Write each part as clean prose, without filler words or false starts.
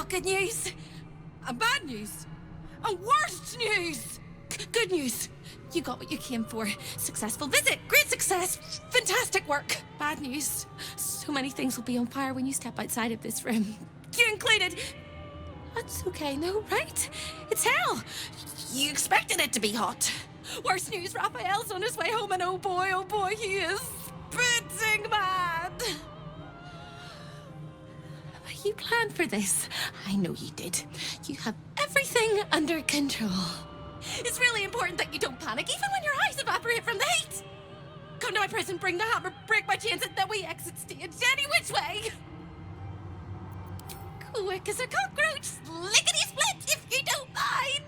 good news. And bad news. And worst news. Good news. You got what you came for. Successful visit. Great success. Fantastic work. Bad news. So many things will be on fire when you step outside of this room. You included. That's okay, no, right? It's hell. You expected it to be hot. Worst news, Raphael's on his way home, and oh boy, he is spitting mad. You planned for this. I know you did. You have everything under control. It's really important that you don't panic, even when your eyes evaporate from the heat. Come to my prison, bring the hammer, break my chains, and then we exit stage any which way. Quick as a cockroach, lickety-split, if you don't mind.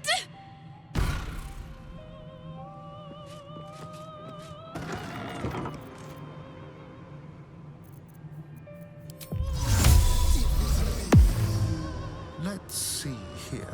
Let's see here.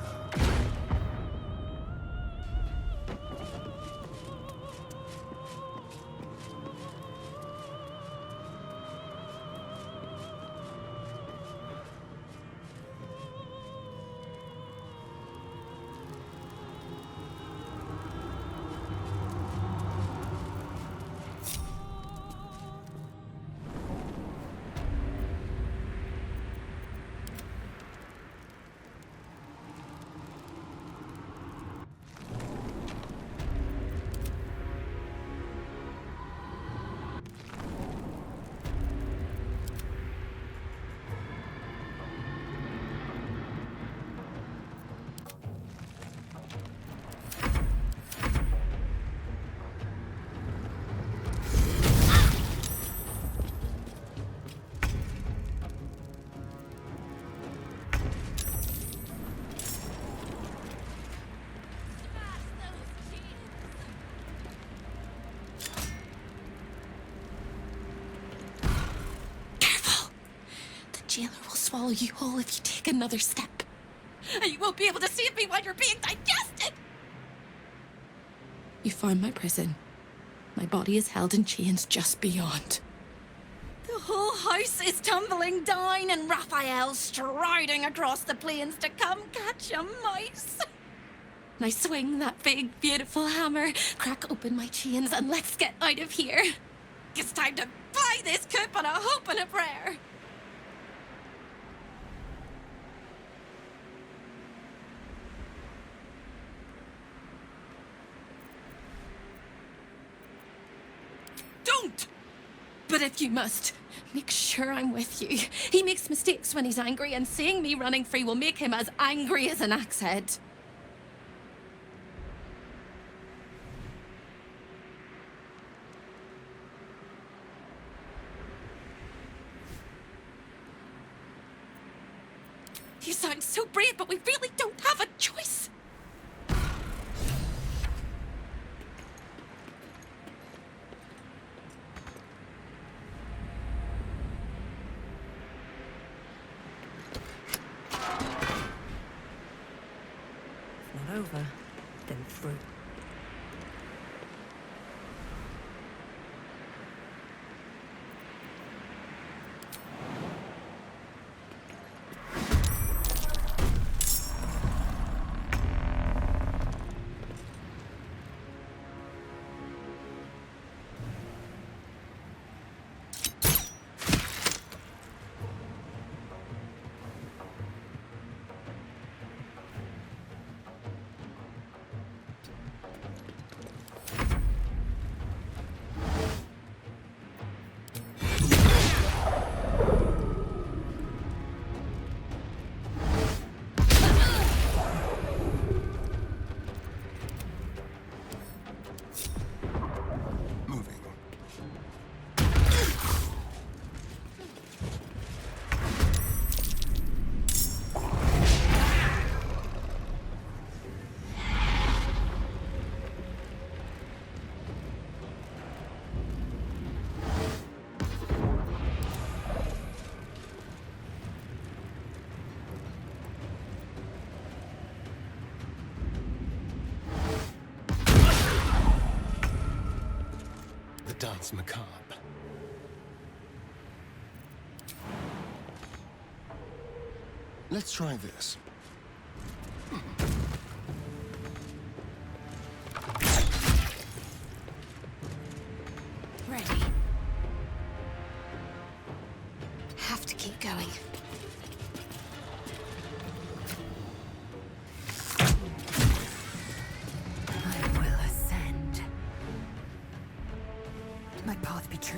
Jailer will swallow you whole if you take another step. And you won't be able to save me while you're being digested! You found my prison. My body is held in chains just beyond. The whole house is tumbling down and Raphael striding across the plains to come catch a mouse. Now swing that big, beautiful hammer, crack open my chains, and let's get out of here. It's time to buy this coop on a hope and a prayer. Don't! But if you must, make sure I'm with you. He makes mistakes when he's angry, and seeing me running free will make him as angry as an axe head. You sound so brave, but we really don't have a choice. Over, then through. Dance macabre. Let's try this. Ready. Have to keep going. I will ascend. My path be true.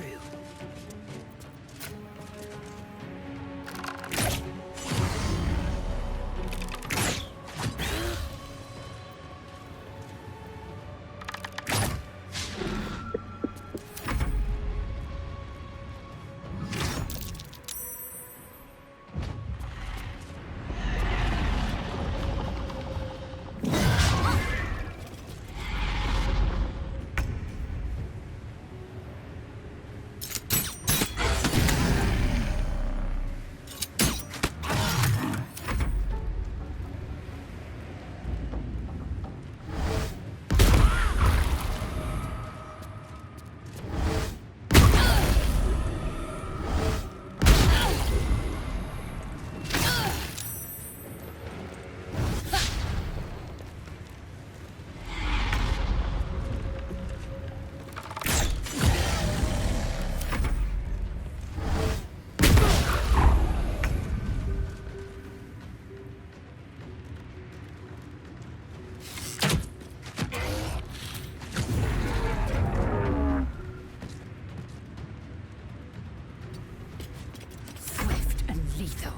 Lethal.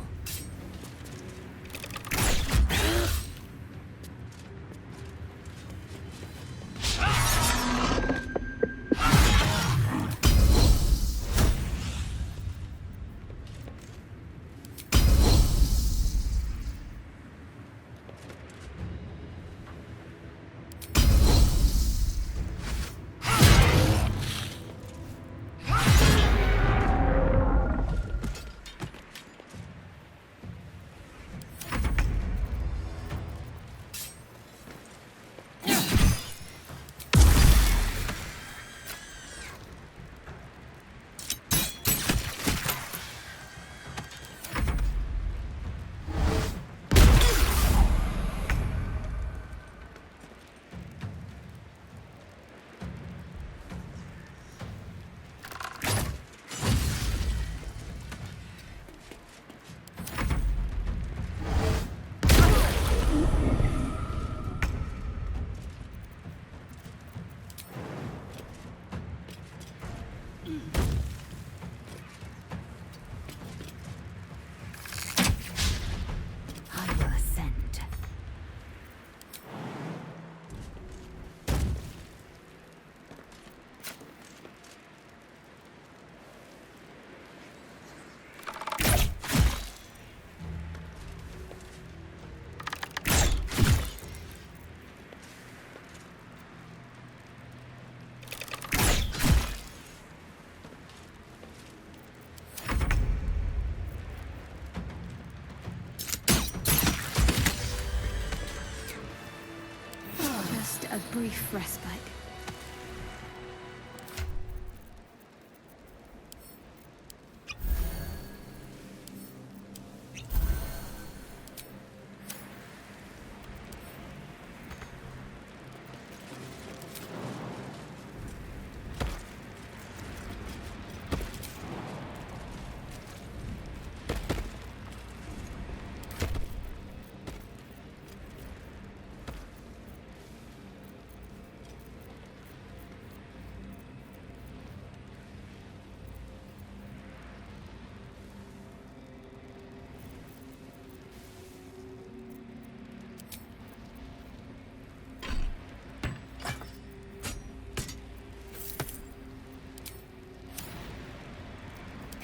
A brief respite.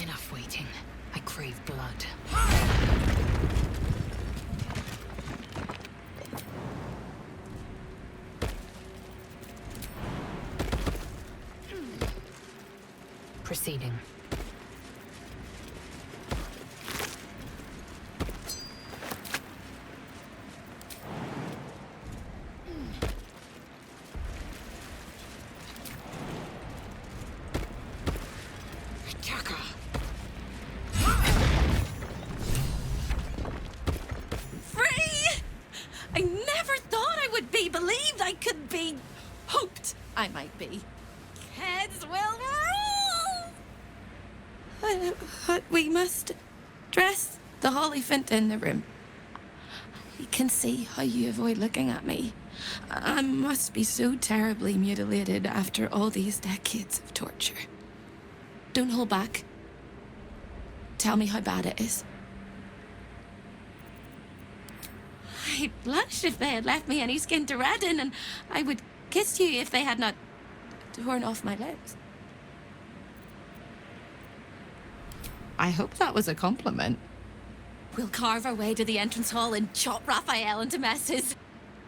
Enough waiting. I crave blood. Proceeding. I might be. Heads will roll! But we must dress the Hollyphant in the room. I can see how you avoid looking at me. I must be so terribly mutilated after all these decades of torture. Don't hold back. Tell me how bad it is. I'd blush if they had left me any skin to redden, and I would kiss you if they had not torn off my lips. I hope that was a compliment. We'll carve our way to the entrance hall and chop Raphael into messes.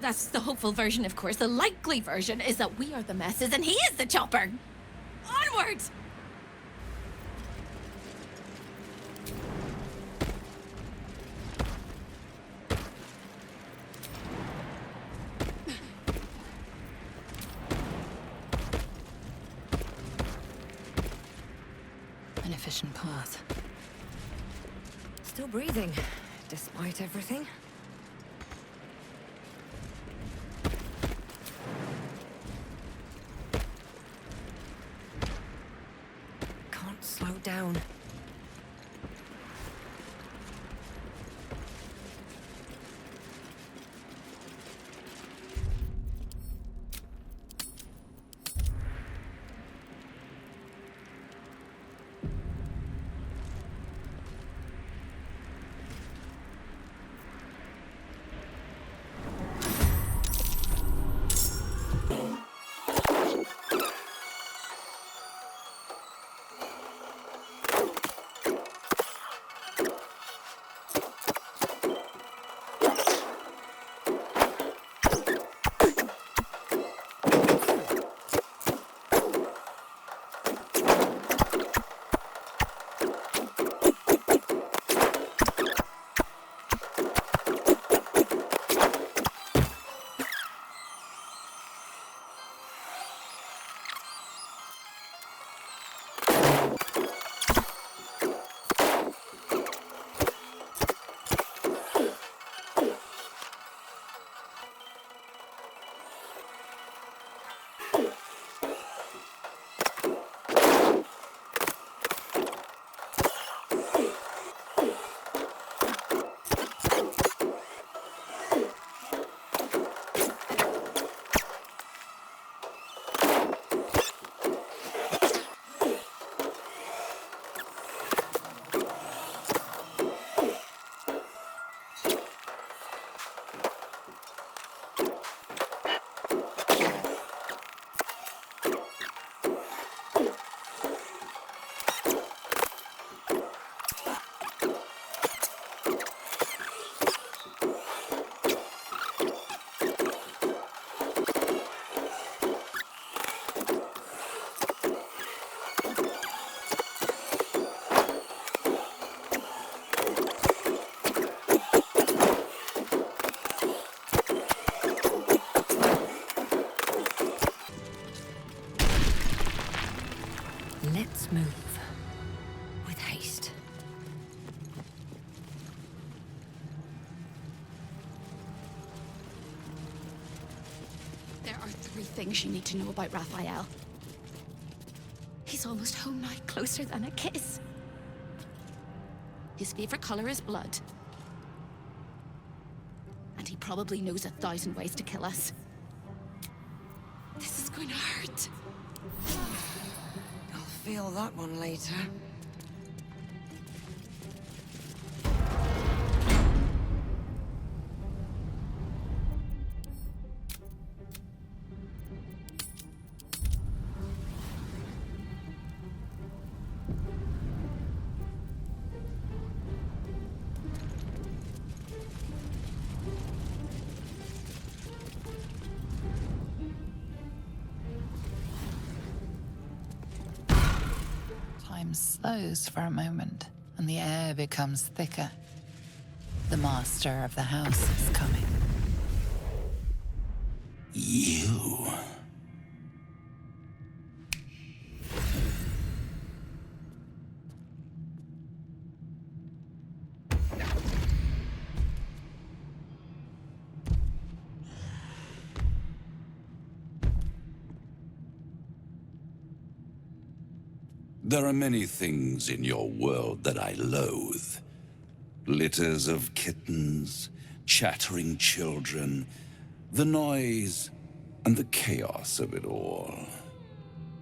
That's the hopeful version, of course. The likely version is that we are the messes and he is the chopper. Onwards! An efficient path. Still breathing, despite everything. Can't slow down. Let's move. With haste. There are 3 things you need to know about Raphael. He's almost home now, closer than a kiss. His favorite color is blood. And he probably knows 1,000 ways to kill us. This is going to hurt. I'll feel that one later. Time slows for a moment, and the air becomes thicker. The master of the house is coming. You. There are many things in your world that I loathe. Litters of kittens, chattering children, the noise and the chaos of it all.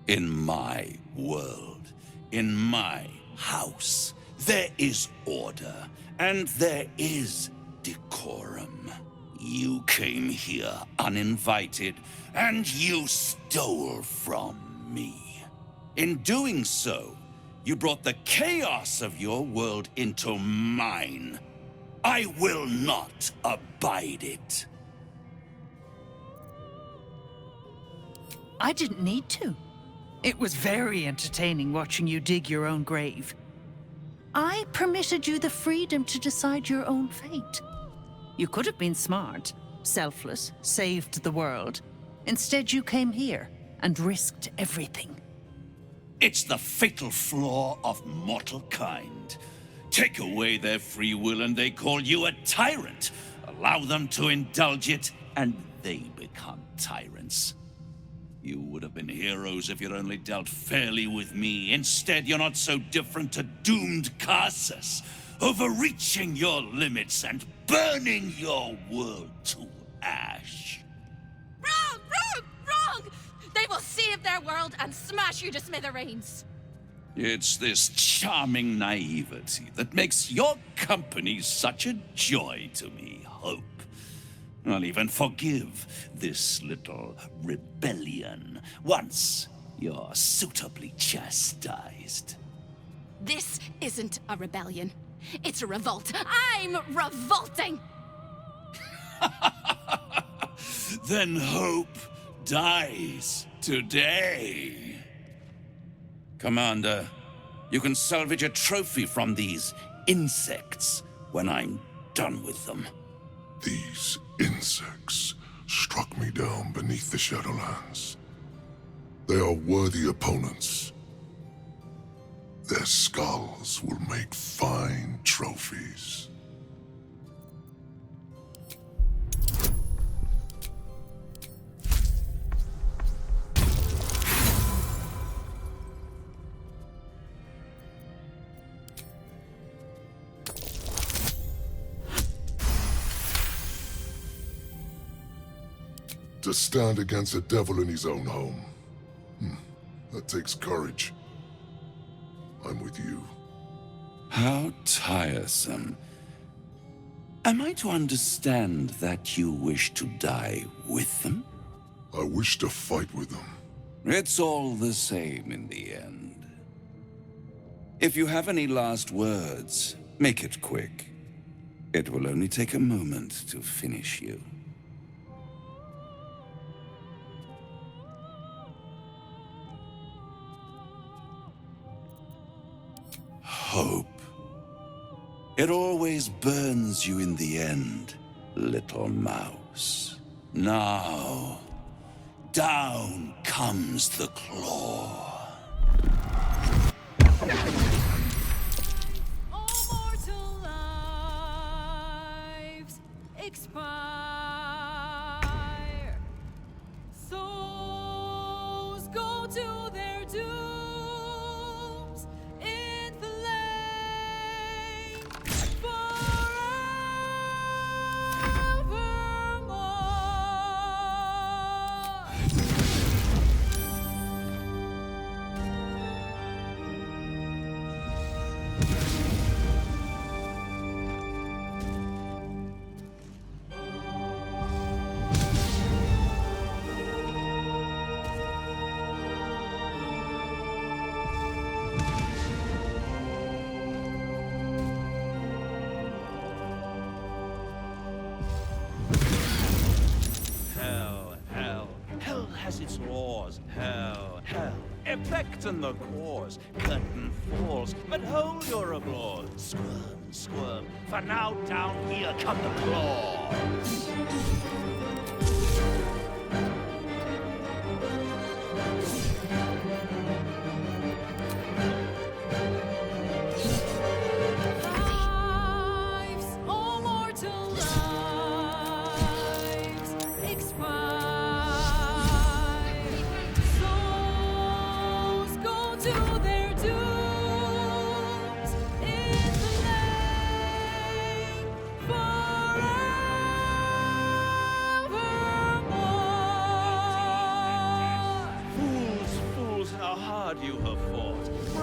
In my world, in my house, there is order and there is decorum. You came here uninvited and you stole from me. In doing so, you brought the chaos of your world into mine. I will not abide it. I didn't need to. It was very entertaining watching you dig your own grave. I permitted you the freedom to decide your own fate. You could have been smart, selfless, saved the world. Instead, you came here and risked everything. It's the fatal flaw of mortal kind. Take away their free will and they call you a tyrant. Allow them to indulge it and they become tyrants. You would have been heroes if you'd only dealt fairly with me. Instead, you're not so different to doomed Carsus, overreaching your limits and burning your world to ash. Wrong! Wrong! Wrong! They will save their world and smash you to smithereens. It's this charming naivety that makes your company such a joy to me, Hope. I'll even forgive this little rebellion once you're suitably chastised. This isn't a rebellion. It's a revolt. I'm revolting! Then Hope dies today. Commander, you can salvage a trophy from these insects when I'm done with them. These insects struck me down beneath the Shadowlands. They are worthy opponents. Their skulls will make fine trophies. To stand against a devil in his own home. That takes courage. I'm with you. How tiresome. Am I to understand that you wish to die with them? I wish to fight with them. It's all the same in the end. If you have any last words, make it quick. It will only take a moment to finish you. Hope. It always burns you in the end, little mouse. Now, down comes the claw. All mortal lives expire. Souls go to their dooms in flame forevermore. Hell has its laws. Hell. Effect in the cause. Curtain falls, but hold your applause. Squirm, for now down here come the claws. Lives, all mortal lives expire. Souls go to their doom. hard you have fought.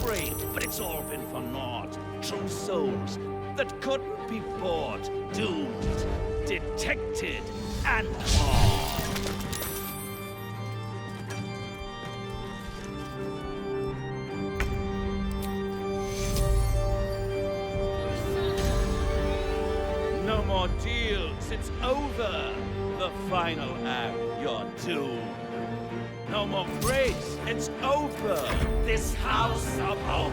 Brave, but it's all been for naught. True souls that couldn't be bought. Doomed, detected, and caught. No more deals, it's over. The final act, you're doomed. No more grace, it's over. This house of hope.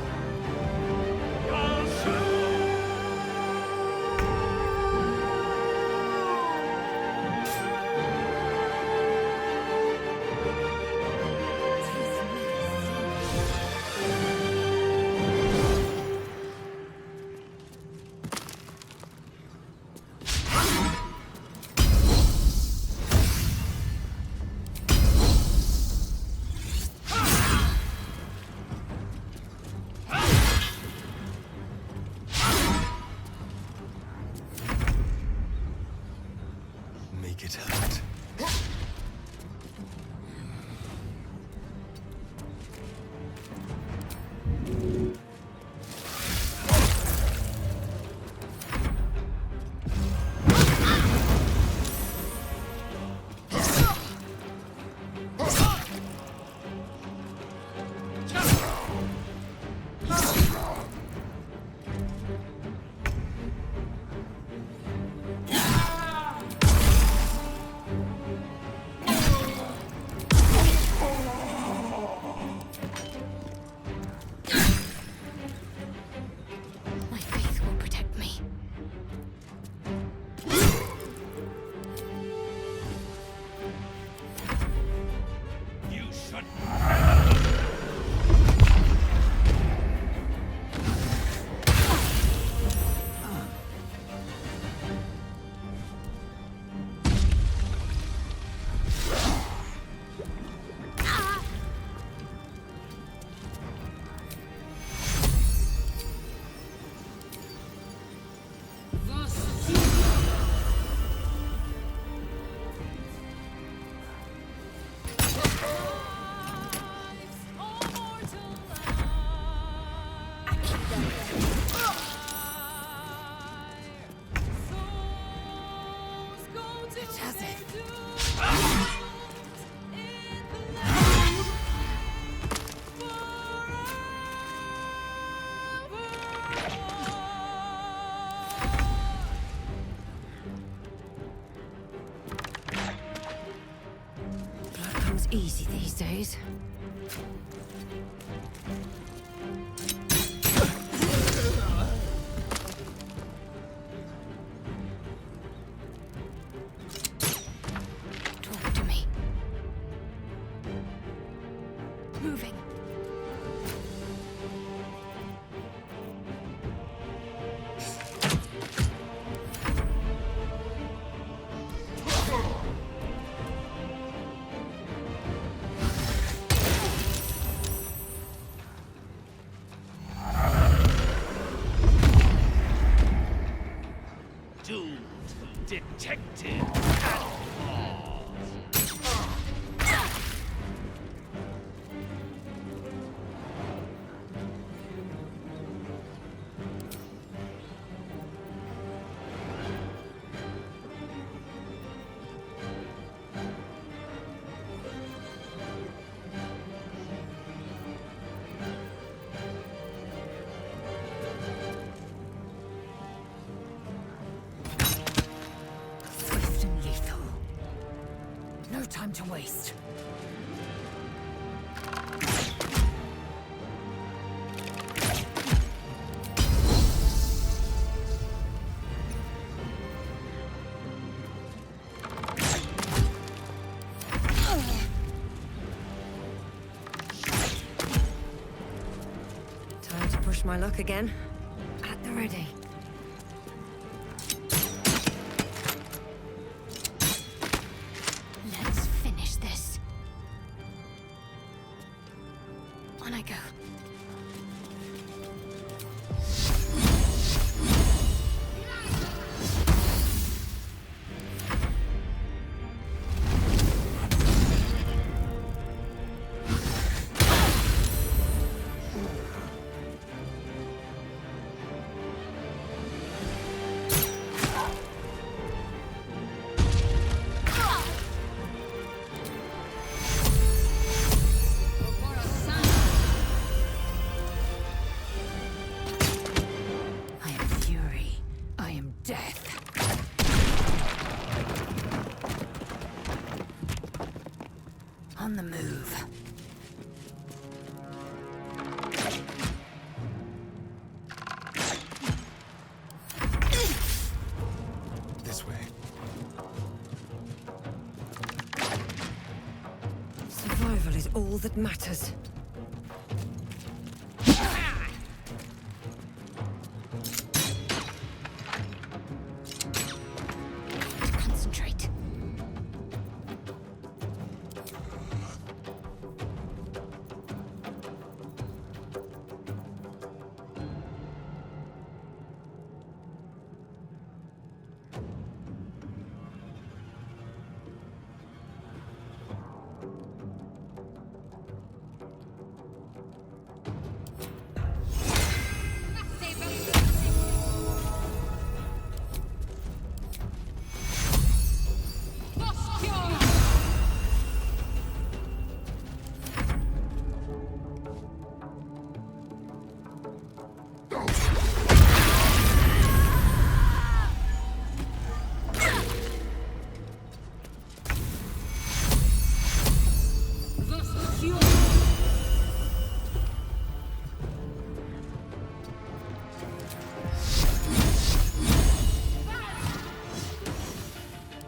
Make it hurt. Easy these days. Talk to me. Moving. Doomed, detected, and caught. Swift and lethal. No time to waste. Time to push my luck again. At the ready. Let's finish this. On I go. death. On the move. This way. Survival is all that matters. Concentrate.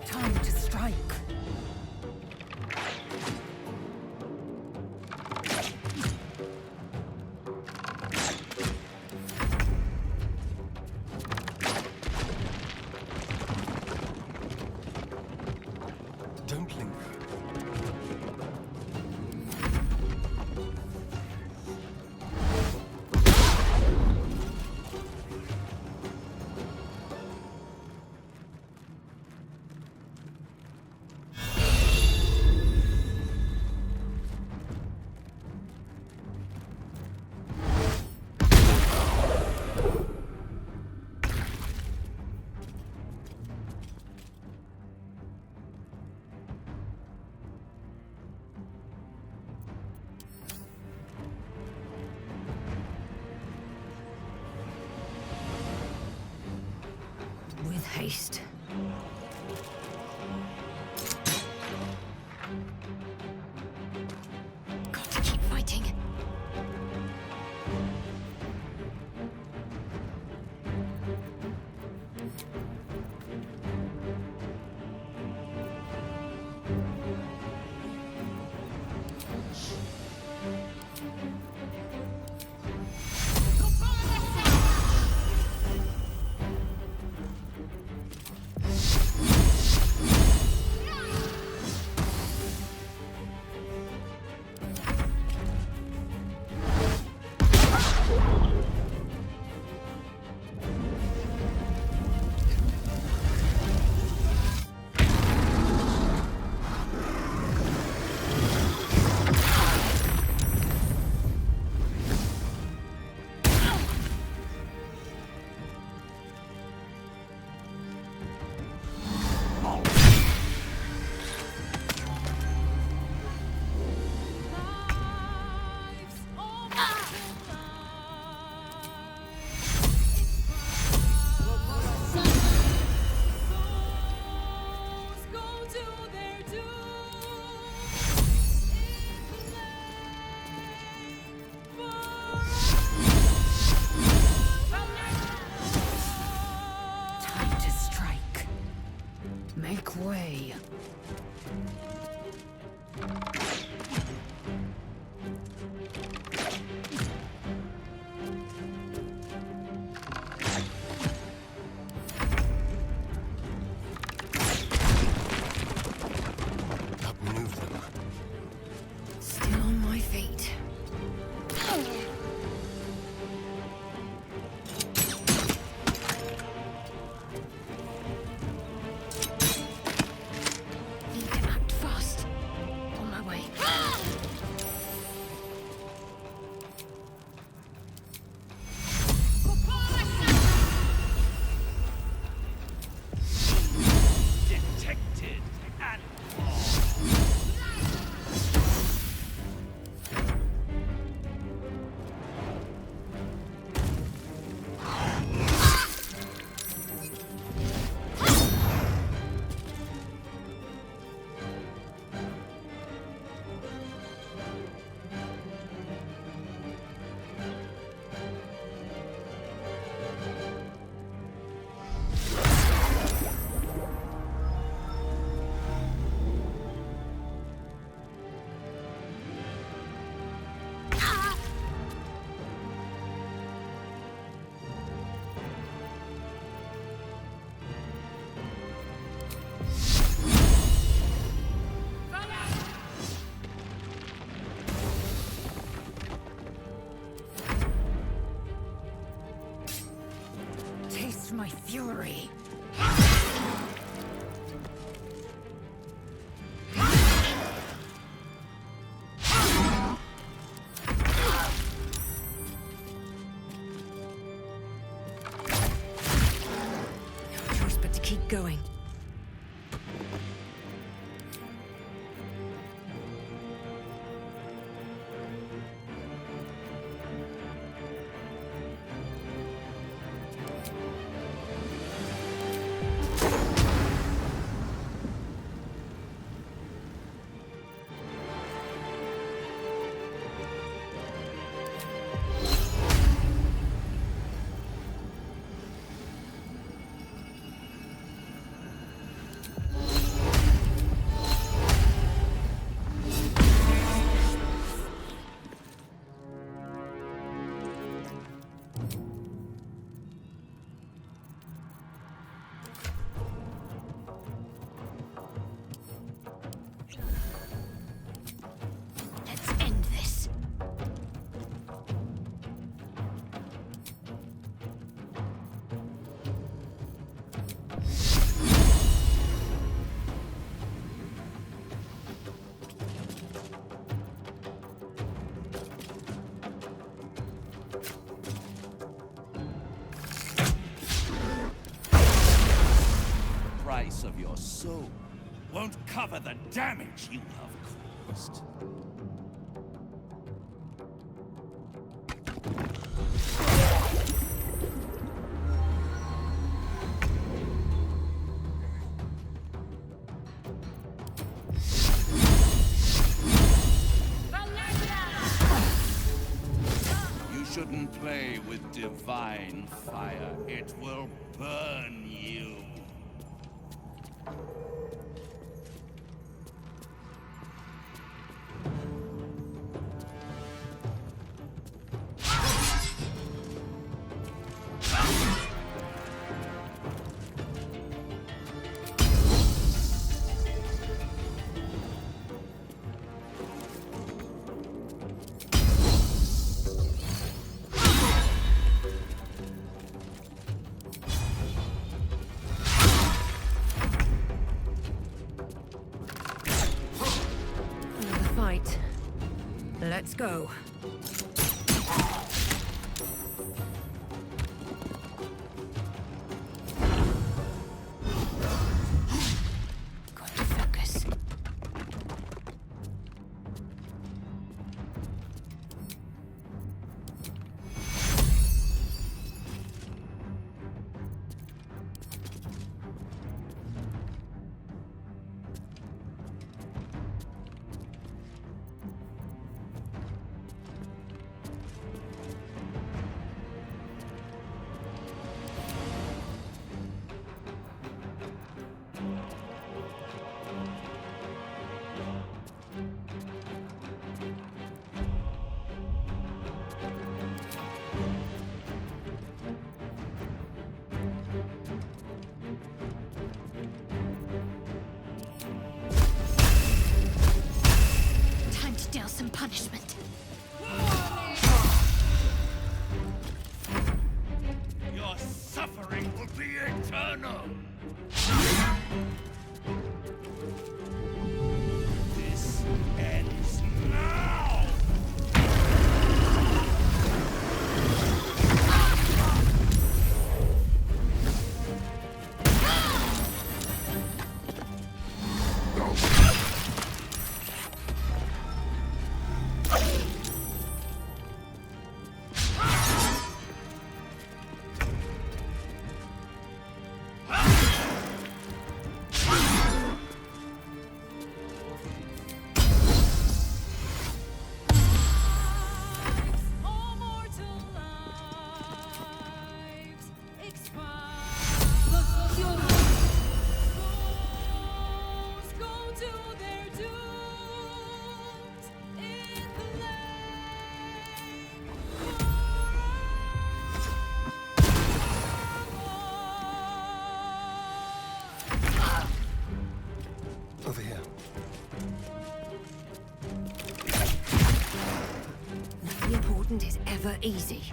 Time to strike. Don't linger. With haste. Got to keep fighting. Time to strike. Make way. Outmaneuver them. Still on my feet. Need to act fast. On my way. fury. No choice but to keep going. Let's end this. Price of your soul won't cover the damage you have caused. You shouldn't play with divine fire. It will burn you. Another fight. Let's go. Got to focus. Time to deal some punishment. Your suffering will be eternal. This ends now. Over here. Nothing important is ever easy.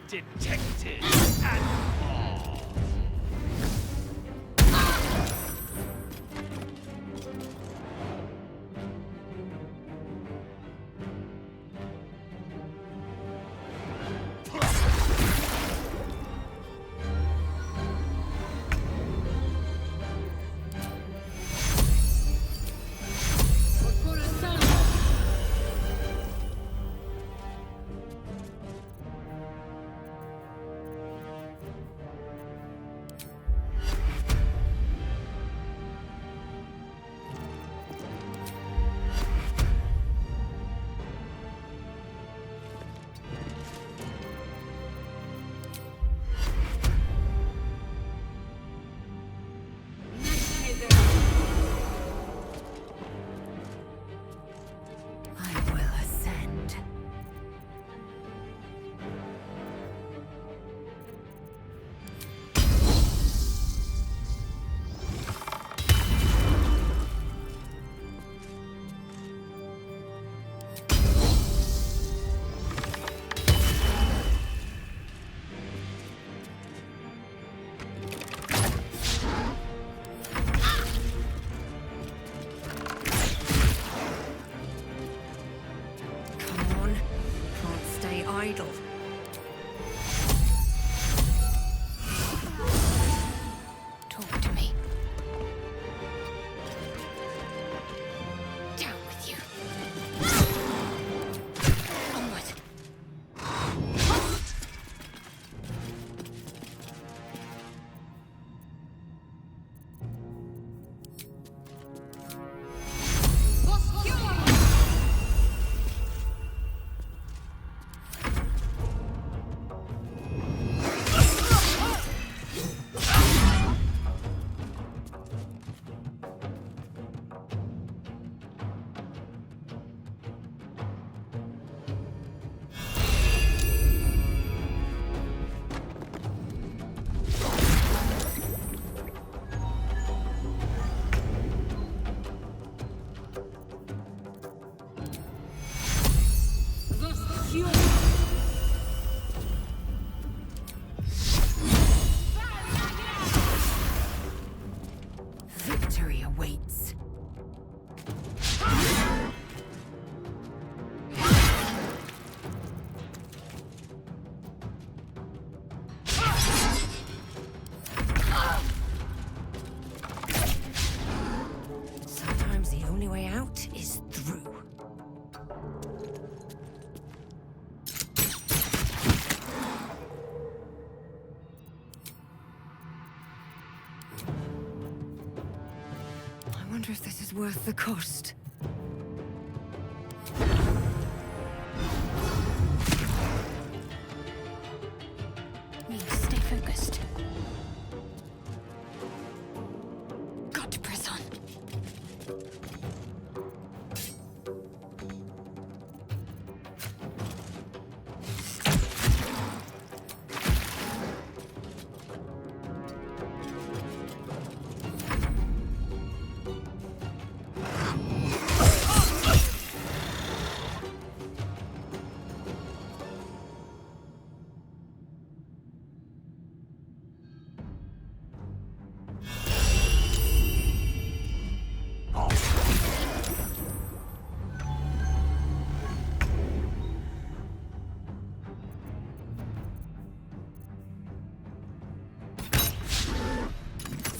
detected and more. I will ascend. Come on, can't stay idle. Talk to me. Down with you. Onward. Victory awaits. Sometimes the only way out is through. I wonder if this is worth the cost. Need to stay focused. Got to press on.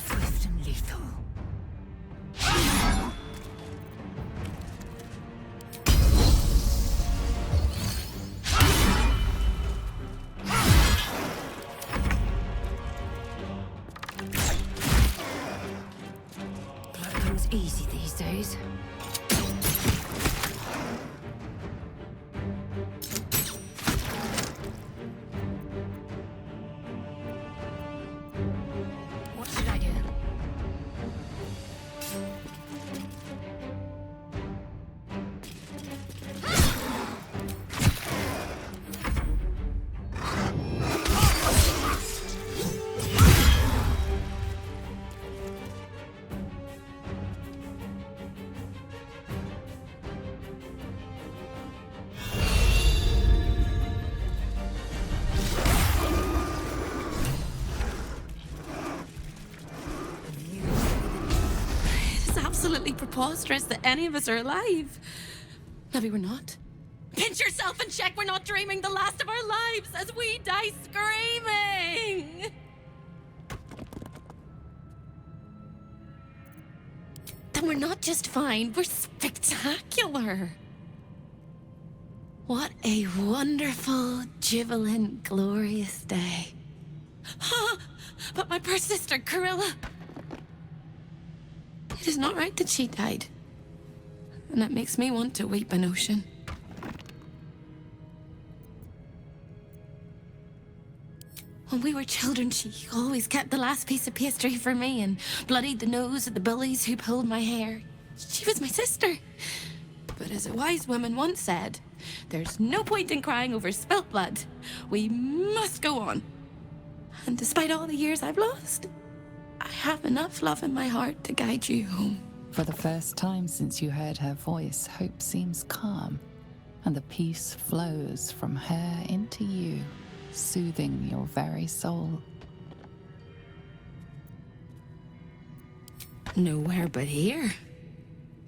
Swift and lethal. Blood comes easy these days. What should I do? preposterous that any of us are alive. Maybe we're not. Pinch yourself and check we're not dreaming the last of our lives as we die screaming! Then we're not just fine, we're spectacular. What a wonderful, jubilant, glorious day. But my poor sister, Corilla. It is not right that she died. And that makes me want to weep an ocean. When we were children, she always kept the last piece of pastry for me and bloodied the nose of the bullies who pulled my hair. She was my sister. But as a wise woman once said, there's no point in crying over spilt blood. We must go on. And despite all the years I've lost, I have enough love in my heart to guide you home. For the first time since you heard her voice, hope seems calm, and the peace flows from her into you, soothing your very soul. Nowhere but here.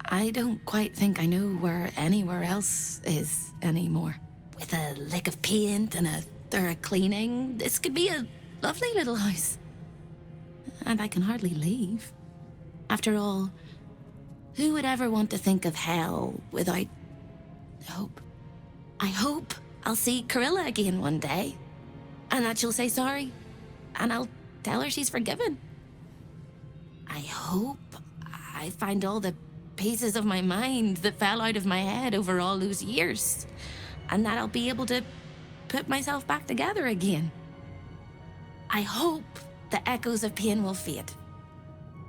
I don't quite think I know where anywhere else is anymore. With a lick of paint and a thorough cleaning, this could be a lovely little house. And I can hardly leave. After all, who would ever want to think of hell without hope? I hope I'll see Corilla again one day, and that she'll say sorry, and I'll tell her she's forgiven. I hope I find all the pieces of my mind that fell out of my head over all those years, and that I'll be able to put myself back together again. I hope the echoes of pain will fade,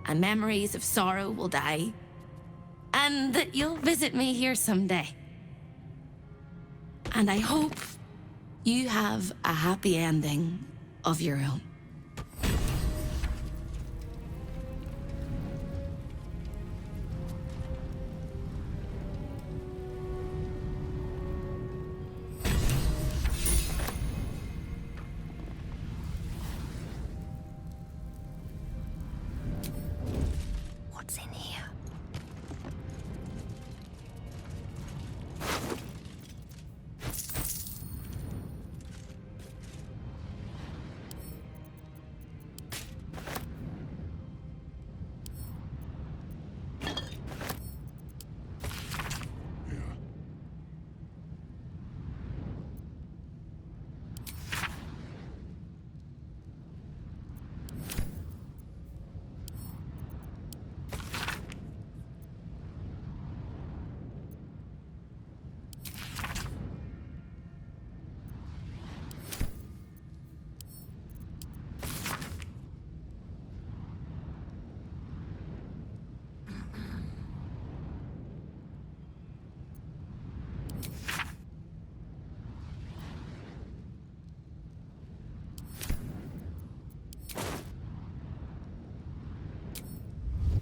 and memories of sorrow will die, and that you'll visit me here someday. And I hope you have a happy ending of your own. What's in here?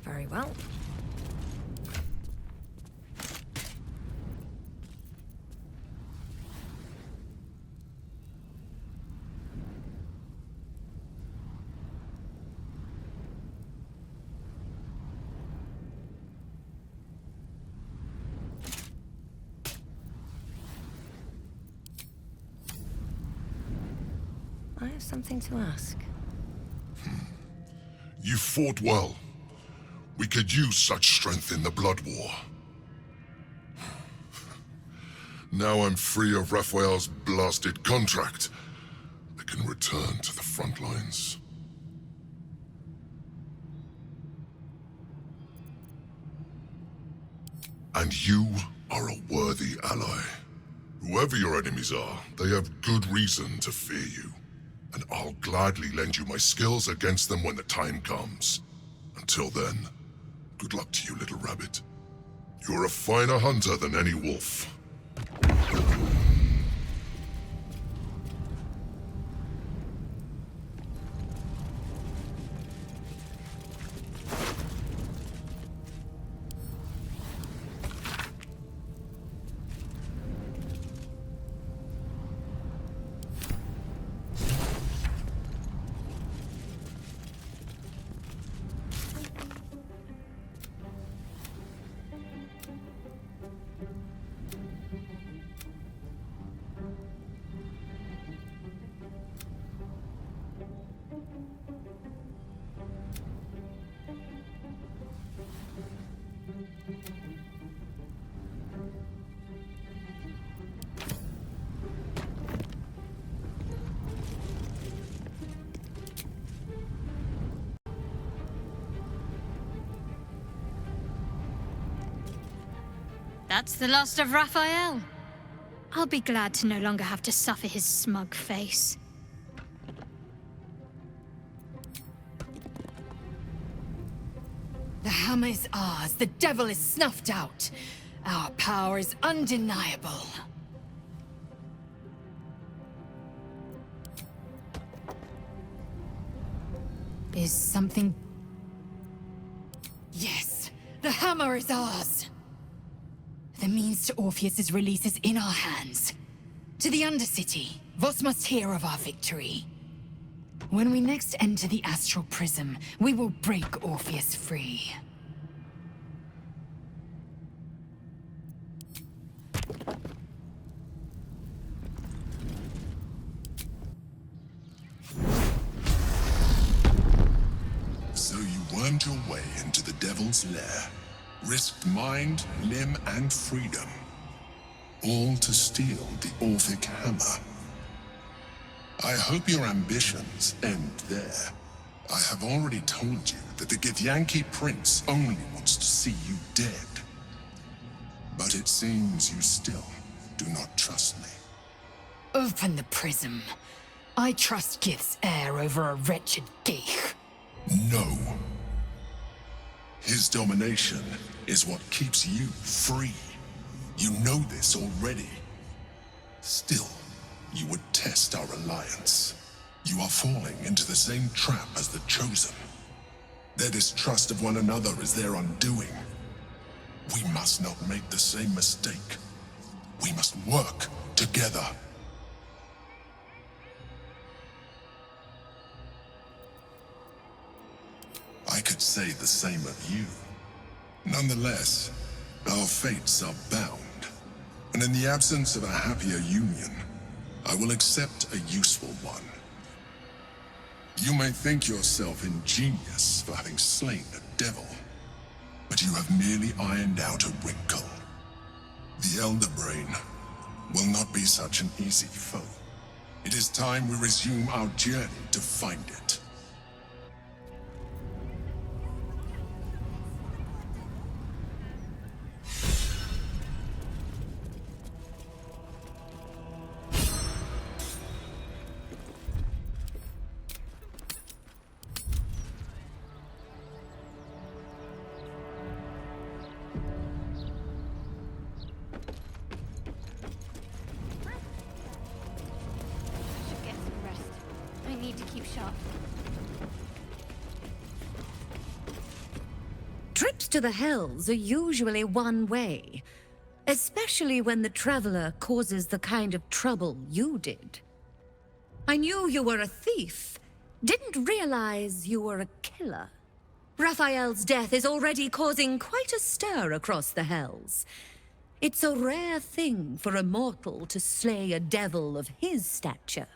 Very well. I have something to ask. You fought well. We could use such strength in the Blood War. Now I'm free of Raphael's blasted contract. I can return to the front lines. And you are a worthy ally. Whoever your enemies are, they have good reason to fear you. And I'll gladly lend you my skills against them when the time comes. Until then, good luck to you, little rabbit. You're a finer hunter than any wolf. That's the last of Raphael. I'll be glad to no longer have to suffer his smug face. The hammer is ours. The devil is snuffed out. Our power is undeniable. Is something... Yes, the hammer is ours. The means to Orpheus's release is in our hands. To the Undercity, Voss must hear of our victory. When we next enter the Astral Prism, we will break Orpheus free. So you wormed your way into the Devil's Lair, risked mind, limb, and freedom, all to steal the Orphic Hammer. I hope your ambitions end there. I have already told you that the Githyanki Prince only wants to see you dead. But it seems you still do not trust me. Open the prism. I trust Gith's heir over a wretched geich. No. His domination is what keeps you free. You know this already. Still, you would test our alliance. You are falling into the same trap as the Chosen. Their distrust of one another is their undoing. We must not make the same mistake. We must work together. I could say the same of you. Nonetheless, our fates are bound. And in the absence of a happier union, I will accept a useful one. You may think yourself ingenious for having slain a devil, but you have merely ironed out a wrinkle. The Elder Brain will not be such an easy foe. It is time we resume our journey to find it. Trips to the Hells are usually one way, especially when the Traveler causes the kind of trouble you did. I knew you were a thief, didn't realize you were a killer. Raphael's death is already causing quite a stir across the Hells. It's a rare thing for a mortal to slay a devil of his stature.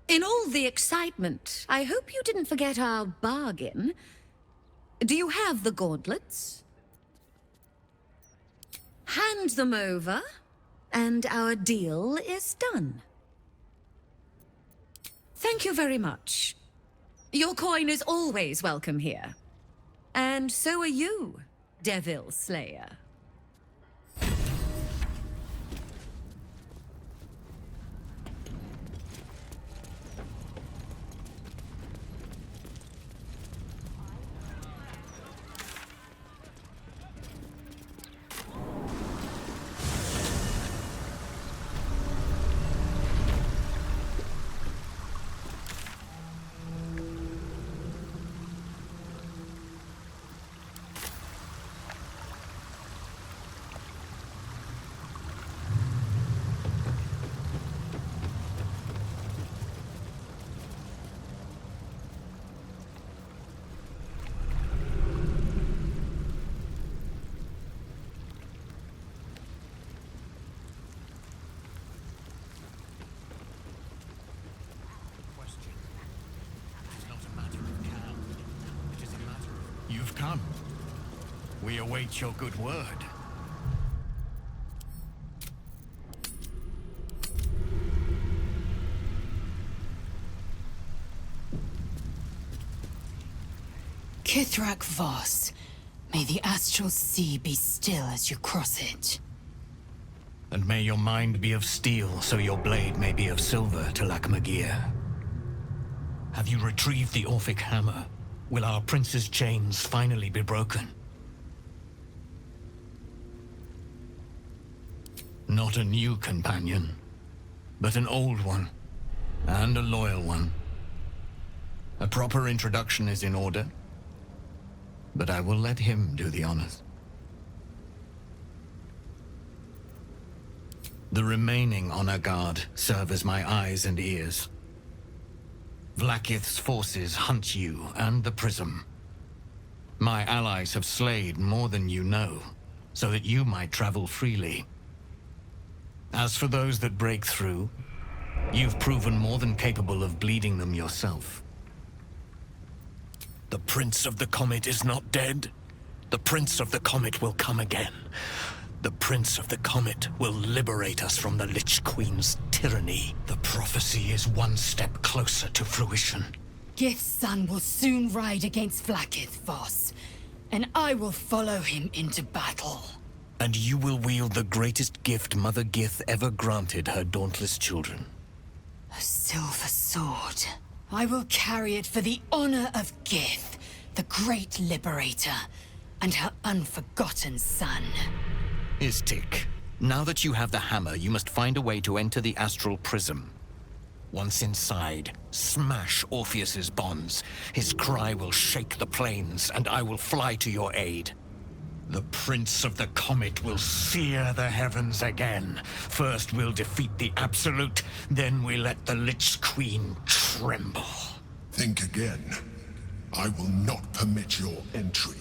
In all the excitement, I hope you didn't forget our bargain. Do you have the gauntlets? Hand them over, and our deal is done. Thank you very much. Your coin is always welcome here. And so are you, Devil Slayer. You've come. We await your good word. Kithrak Voss, May the astral sea be still as you cross it. And may your mind be of steel, so your blade may be of silver, Talak Magir. Have you retrieved the Orphic hammer? Will our prince's chains finally be broken? Not a new companion, but an old one, and a loyal one. A proper introduction is in order, but I will let him do the honors. The remaining honor guard serve as my eyes and ears. Vlaakith's forces hunt you and the prism. My allies have slayed more than you know, so that you might travel freely. As for those that break through, you've proven more than capable of bleeding them yourself. The Prince of the Comet is not dead. The Prince of the Comet will come again. The Prince of the Comet will liberate us from the Lich Queen's tyranny. The prophecy is one step closer to fruition. Gith's son will soon ride against Vlaakith, Voss, and I will follow him into battle. And you will wield the greatest gift Mother Gith ever granted her dauntless children. A silver sword. I will carry it for the honor of Gith, the great liberator, and her unforgotten son. Istik, now that you have the hammer, you must find a way to enter the astral prism. Once inside, smash Orpheus's bonds. His cry will shake the plains, and I will fly to your aid. The Prince of the Comet will sear the heavens again. First we'll defeat the Absolute, then we let the Lich Queen tremble. Think again. I will not permit your entry.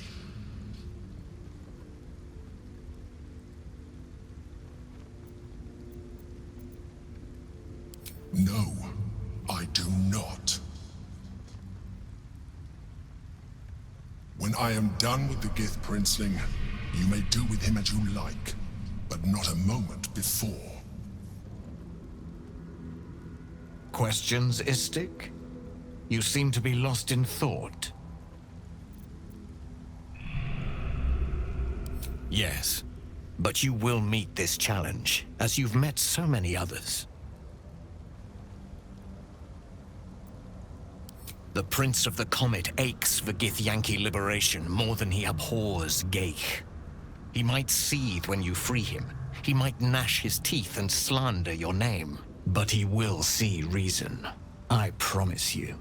No, I do not. When I am done with the Gith Princeling, you may do with him as you like, but not a moment before. Questions, Istik? You seem to be lost in thought. Yes, but you will meet this challenge, as you've met so many others. The Prince of the Comet aches for Githyanki liberation more than he abhors Geich. He might seethe when you free him. He might gnash his teeth and slander your name. But he will see reason. I promise you.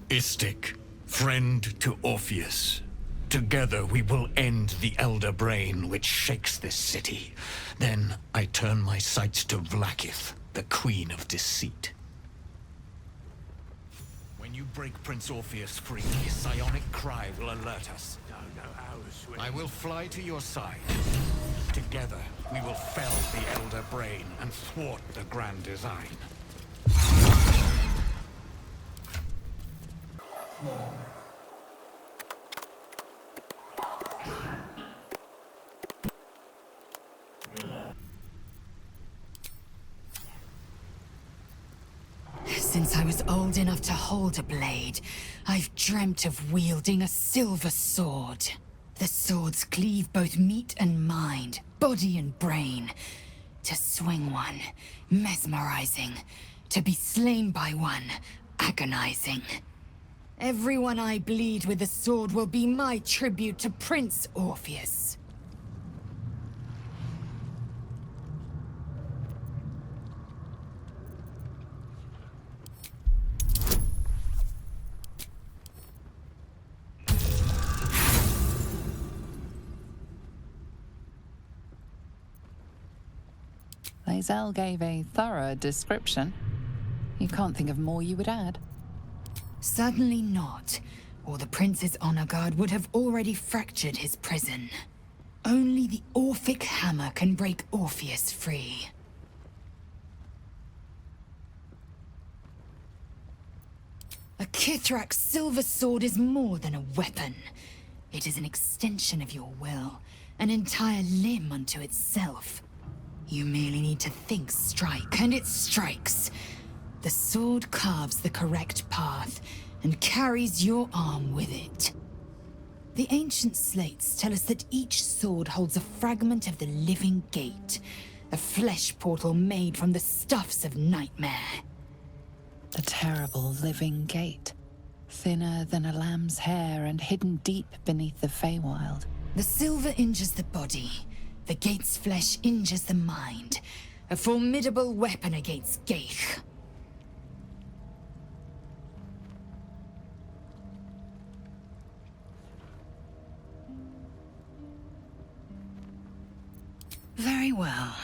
Istik, friend to Orpheus. Together we will end the Elder Brain which shakes this city. Then I turn my sights to Vlaakith, the Queen of Deceit. When you break Prince Orpheus free, his psionic cry will alert us. I will fly to your side. Together we will fell the Elder Brain and thwart the grand design. Since I was old enough to hold a blade, I've dreamt of wielding a silver sword. The swords cleave both meat and mind, body and brain. To swing one, mesmerizing. To be slain by one, agonizing. Everyone I bleed with the sword will be my tribute to Prince Orpheus. Lae'zel gave a thorough description. You can't think of more you would add. Certainly not, or the Prince's honor guard would have already fractured his prison. Only the Orphic hammer can break Orpheus free. A Kithrak's silver sword is more than a weapon. It is an extension of your will, an entire limb unto itself. You merely need to think strike, and it strikes. The The sword carves the correct path and carries your arm with it. The ancient slates tell us that each sword holds a fragment of the living gate, a flesh portal made from the stuffs of nightmare. The terrible living gate, thinner than a lamb's hair and hidden deep beneath the Feywild. The silver injures the body, the gate's flesh injures the mind, a formidable weapon against Geich. Very well.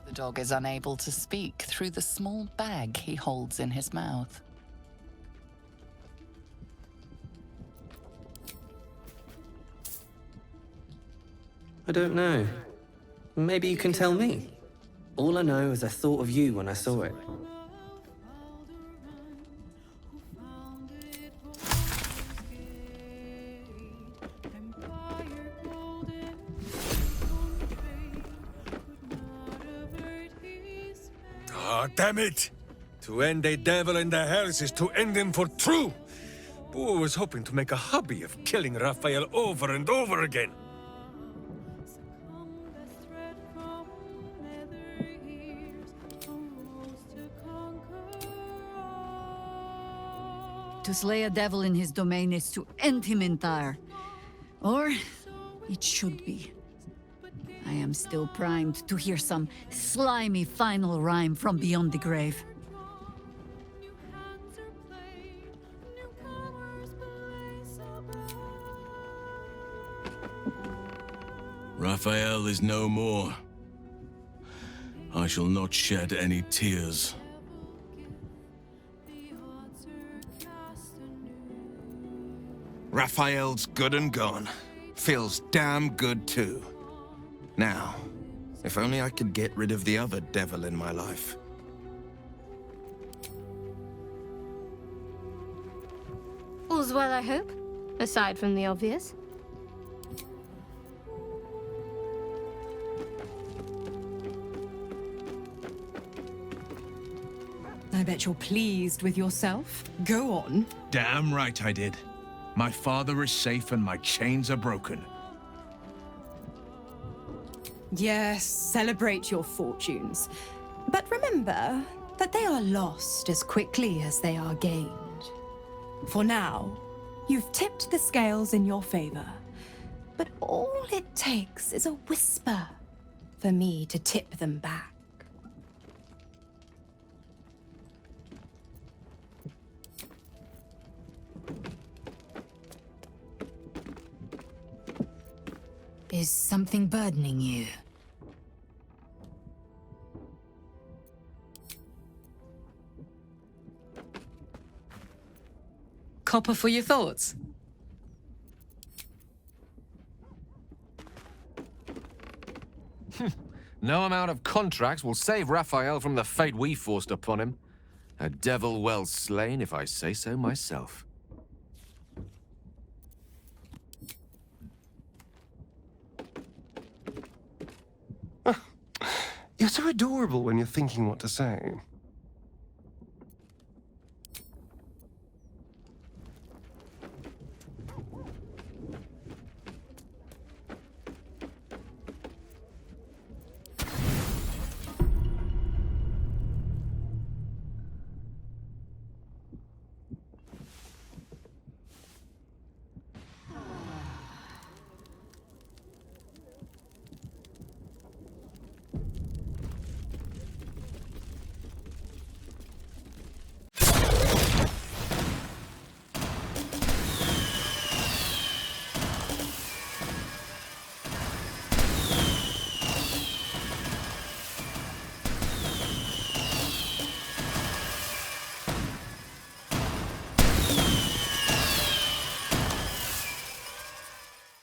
The dog is unable to speak through the small bag he holds in his mouth. I don't know. Maybe you can tell me. All I know is I thought of you when I saw it. Ah, damn it! To end a devil in the hells is to end him for true! Boo was hoping to make a hobby of killing Raphael over and over again. To slay a devil in his domain is to end him entire. Or it should be. I am still primed to hear some slimy final rhyme from beyond the grave. Raphael is no more. I shall not shed any tears. Raphael's good and gone. Feels damn good too. Now, if only I could get rid of the other devil in my life. All's well, I hope, aside from the obvious. I bet you're pleased with yourself. Go on. Damn right I did. My father is safe and my chains are broken. Yes, celebrate your fortunes. But remember that they are lost as quickly as they are gained. For now, you've tipped the scales in your favor. But all it takes is a whisper for me to tip them back. Is something burdening you? Copper for your thoughts. No amount of contracts will save Raphael from the fate we forced upon him. A devil well slain, if I say so myself. You're so adorable when you're thinking what to say.